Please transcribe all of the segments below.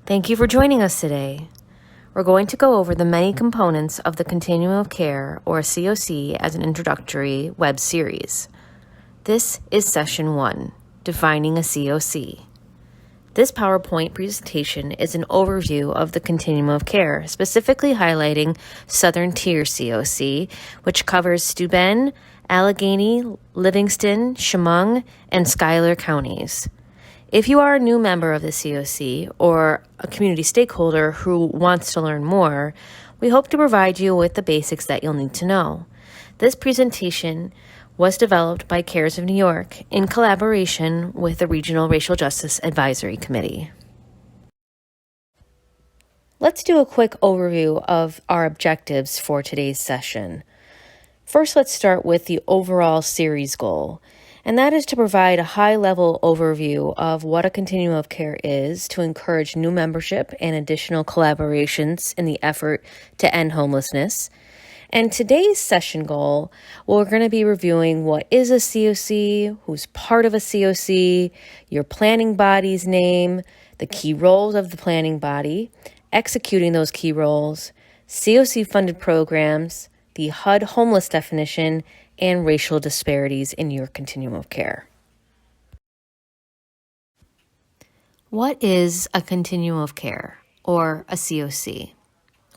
Thank you for joining us today. We're going to go over the many components of the Continuum of Care, or CoC, as an introductory web series. This is Session 1, Defining a CoC. This PowerPoint presentation is an overview of the Continuum of Care, specifically highlighting Southern Tier CoC, which covers Steuben, Allegheny, Livingston, Chemung, and Schuyler counties. If you are a new member of the CoC or a community stakeholder who wants to learn more, we hope to provide you with the basics that you'll need to know. This presentation was developed by CARES of New York in collaboration with the Regional Racial Justice Advisory Committee. Let's do a quick overview of our objectives for today's session. First, let's start with the overall series goal, and that is to provide a high-level overview of what a continuum of care is to encourage new membership and additional collaborations in the effort to end homelessness. And today's session goal, we're going to be reviewing what is a CoC, who's part of a CoC, your planning body's name, the key roles of the planning body, executing those key roles, CoC-funded programs, the HUD Homeless Definition, and racial disparities in your continuum of care. What is a continuum of care, or a CoC?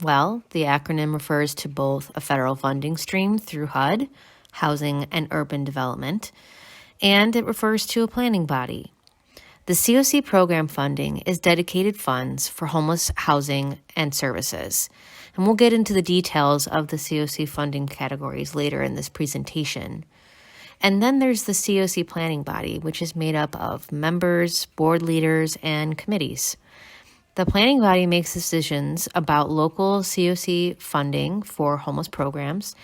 Well, the acronym refers to both a federal funding stream through HUD, Housing and Urban Development, and it refers to a planning body. The CoC program funding is dedicated funds for homeless housing and services. And we'll get into the details of the CoC funding categories later in this presentation. And then there's the CoC planning body, which is made up of members, board leaders, and committees. The planning body makes decisions about local CoC funding for homeless programs,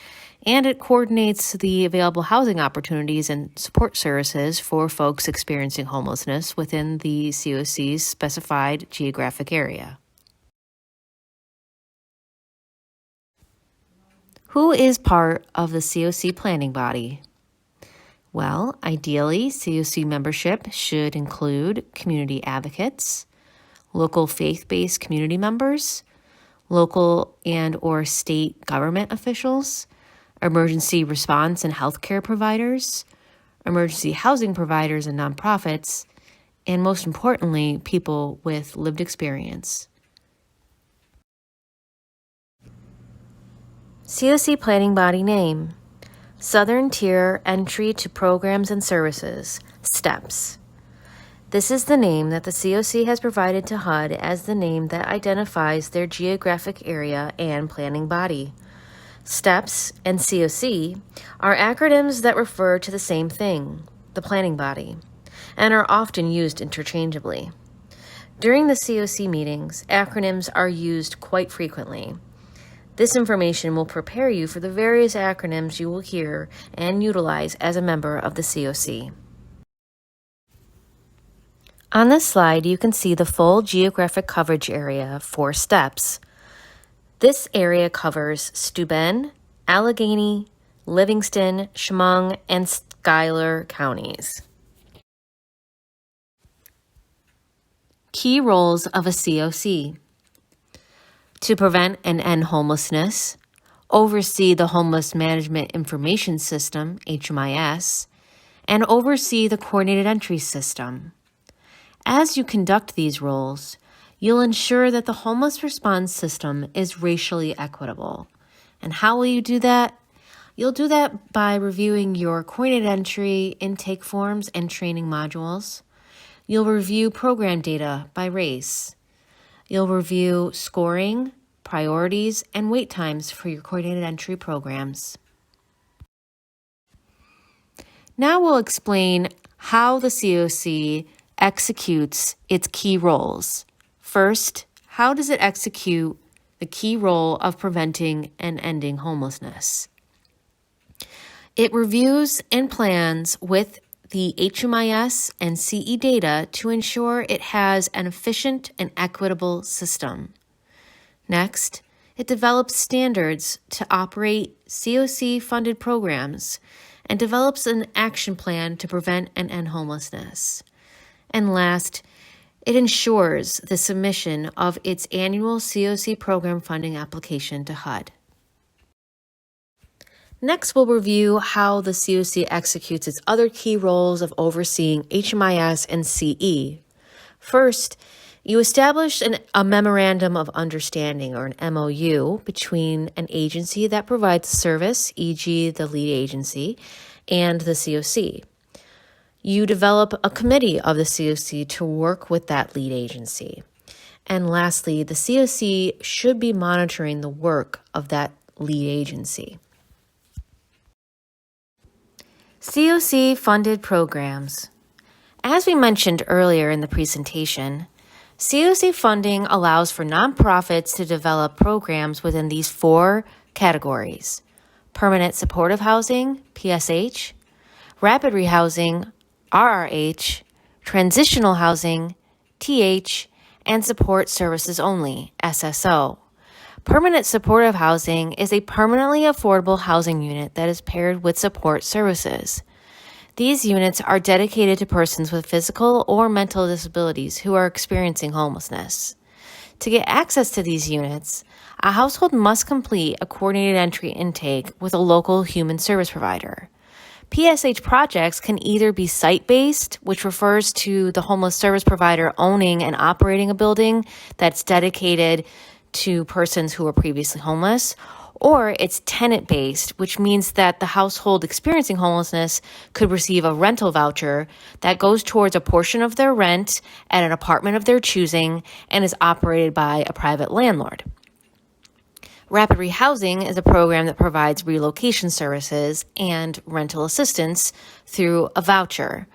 and it coordinates the available housing opportunities and support services for folks experiencing homelessness within the CoC's specified geographic area. Who is part of the CoC planning body? Well, ideally, CoC membership should include community advocates, local faith-based community members, local and or state government officials, emergency response and healthcare providers, emergency housing providers and nonprofits, and most importantly, people with lived experience. CoC planning body name: Southern Tier Entry to Programs and Services, STEPS. This is the name that the CoC has provided to HUD as the name that identifies their geographic area and planning body. STEPS and CoC are acronyms that refer to the same thing, the planning body, and are often used interchangeably. During the CoC meetings, acronyms are used quite frequently. This information will prepare you for the various acronyms you will hear and utilize as a member of the CoC. On this slide, you can see the full geographic coverage area for STEPS. This area covers Steuben, Allegheny, Livingston, Chemung, and Schuyler counties. Key roles of a CoC: to prevent and end homelessness, oversee the Homeless Management Information System, HMIS, and oversee the Coordinated Entry System. As you conduct these roles, you'll ensure that the homeless response system is racially equitable. And how will you do that? You'll do that by reviewing your coordinated entry, intake forms, and training modules. You'll review program data by race. You'll review scoring, priorities, and wait times for your coordinated entry programs. Now we'll explain how the CoC executes its key roles. First, how does it execute the key role of preventing and ending homelessness? It reviews and plans with the HMIS and CE data to ensure it has an efficient and equitable system. Next, it develops standards to operate CoC-funded programs and develops an action plan to prevent and end homelessness. And last, It ensures the submission of its annual CoC program funding application to HUD. Next, we'll review how the CoC executes its other key roles of overseeing HMIS and CE. First, you establish a Memorandum of Understanding, or an MOU, between an agency that provides service, e.g. the lead agency, and the CoC. You develop a committee of the CoC to work with that lead agency. And lastly, the CoC should be monitoring the work of that lead agency. CoC-funded programs. As we mentioned earlier in the presentation, CoC funding allows for nonprofits to develop programs within these 4 categories: permanent supportive housing, PSH, rapid rehousing, RRH, transitional housing, TH, and support services only, SSO. Permanent supportive housing is a permanently affordable housing unit that is paired with support services. These units are dedicated to persons with physical or mental disabilities who are experiencing homelessness. To get access to these units, a household must complete a coordinated entry intake with a local human service provider. PSH projects can either be site-based, which refers to the homeless service provider owning and operating a building that's dedicated to persons who were previously homeless, or it's tenant-based, which means that the household experiencing homelessness could receive a rental voucher that goes towards a portion of their rent at an apartment of their choosing and is operated by a private landlord. Rapid rehousing is a program that provides relocation services and rental assistance through a voucher,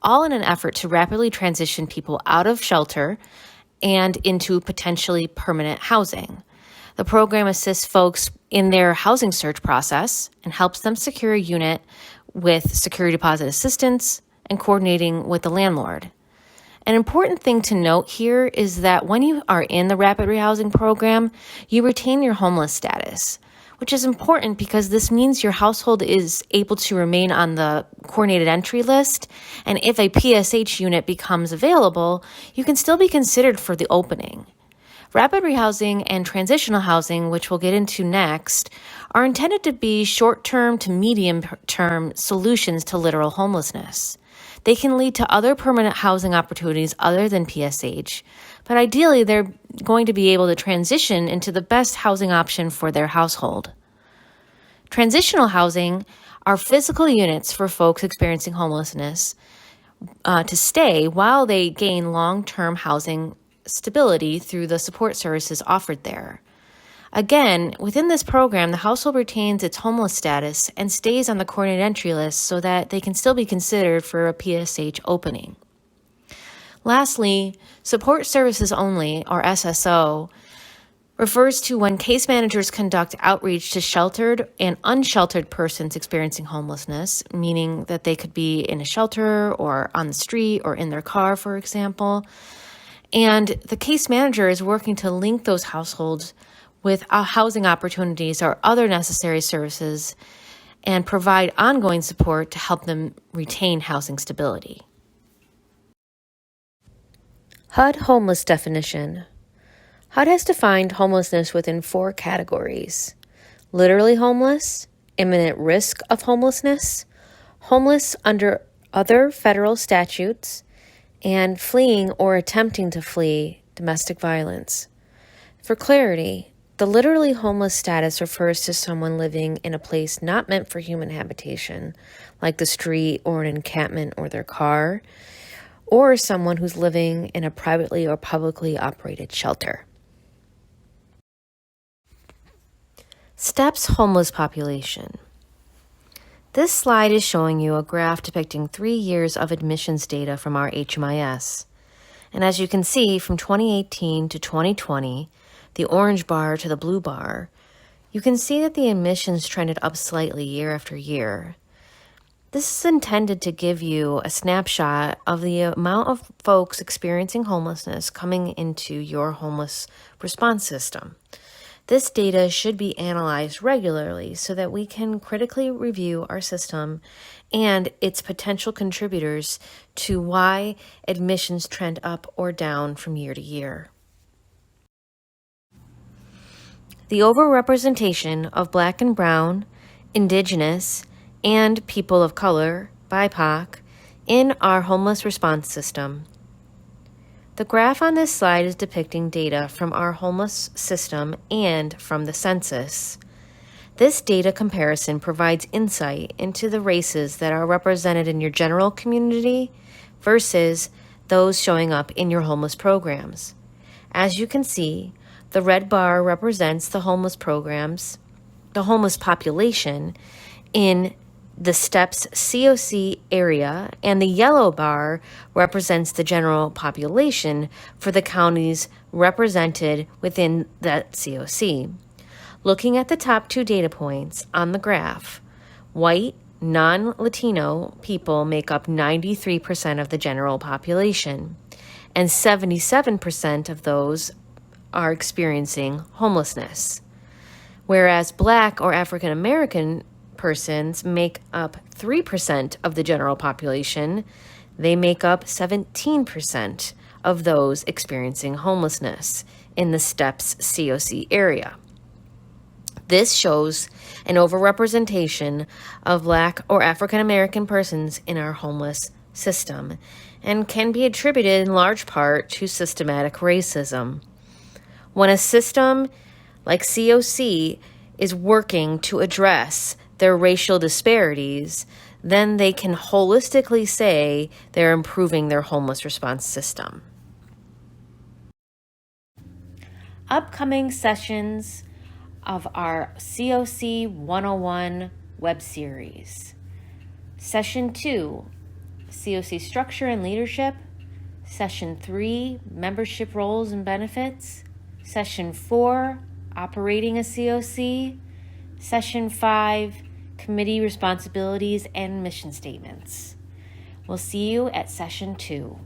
all in an effort to rapidly transition people out of shelter and into potentially permanent housing. The program assists folks in their housing search process and helps them secure a unit with security deposit assistance and coordinating with the landlord. An important thing to note here is that when you are in the rapid rehousing program, you retain your homeless status, which is important because this means your household is able to remain on the coordinated entry list, and if a PSH unit becomes available, you can still be considered for the opening. Rapid rehousing and transitional housing, which we'll get into next, are intended to be short-term to medium-term solutions to literal homelessness. They can lead to other permanent housing opportunities other than PSH, but ideally they're going to be able to transition into the best housing option for their household. Transitional housing are physical units for folks experiencing homelessness to stay while they gain long-term housing stability through the support services offered there. Again, within this program, the household retains its homeless status and stays on the coordinated entry list so that they can still be considered for a PSH opening. Lastly, support services only, or SSO, refers to when case managers conduct outreach to sheltered and unsheltered persons experiencing homelessness, meaning that they could be in a shelter or on the street or in their car, for example. And the case manager is working to link those households with housing opportunities or other necessary services and provide ongoing support to help them retain housing stability. HUD Homeless Definition. HUD has defined homelessness within 4 categories: literally homeless, imminent risk of homelessness, homeless under other federal statutes, and fleeing or attempting to flee domestic violence. For clarity, the literally homeless status refers to someone living in a place not meant for human habitation, like the street or an encampment or their car, or someone who's living in a privately or publicly operated shelter. STEP's homeless population. This slide is showing you a graph depicting 3 years of admissions data from our HMIS. And as you can see, from 2018 to 2020, the orange bar to the blue bar, you can see that the admissions trended up slightly year after year. This is intended to give you a snapshot of the amount of folks experiencing homelessness coming into your homeless response system. This data should be analyzed regularly so that we can critically review our system and its potential contributors to why admissions trend up or down from year to year. The overrepresentation of Black and Brown, Indigenous, and people of color, BIPOC, in our homeless response system. The graph on this slide is depicting data from our homeless system and from the census. This data comparison provides insight into the races that are represented in your general community versus those showing up in your homeless programs. As you can see, the red bar represents the homeless programs, the homeless population in the STEPS CoC area, and the yellow bar represents the general population for the counties represented within that CoC. Looking at the top two data points on the graph, white, non-Latino people make up 93% of the general population, and 77% of those are experiencing homelessness, whereas Black or African American persons make up 3% of the general population. They make up 17% of those experiencing homelessness in the STEPS CoC area. This shows an overrepresentation of Black or African American persons in our homeless system and can be attributed in large part to systematic racism. When a system like CoC is working to address their racial disparities, then they can holistically say they're improving their homeless response system. Upcoming sessions of our CoC 101 web series. Session 2, CoC Structure and Leadership. Session 3, Membership Roles and Benefits. Session 4, Operating a CoC. Session 5, Committee Responsibilities and Mission Statements. We'll see you at Session 2.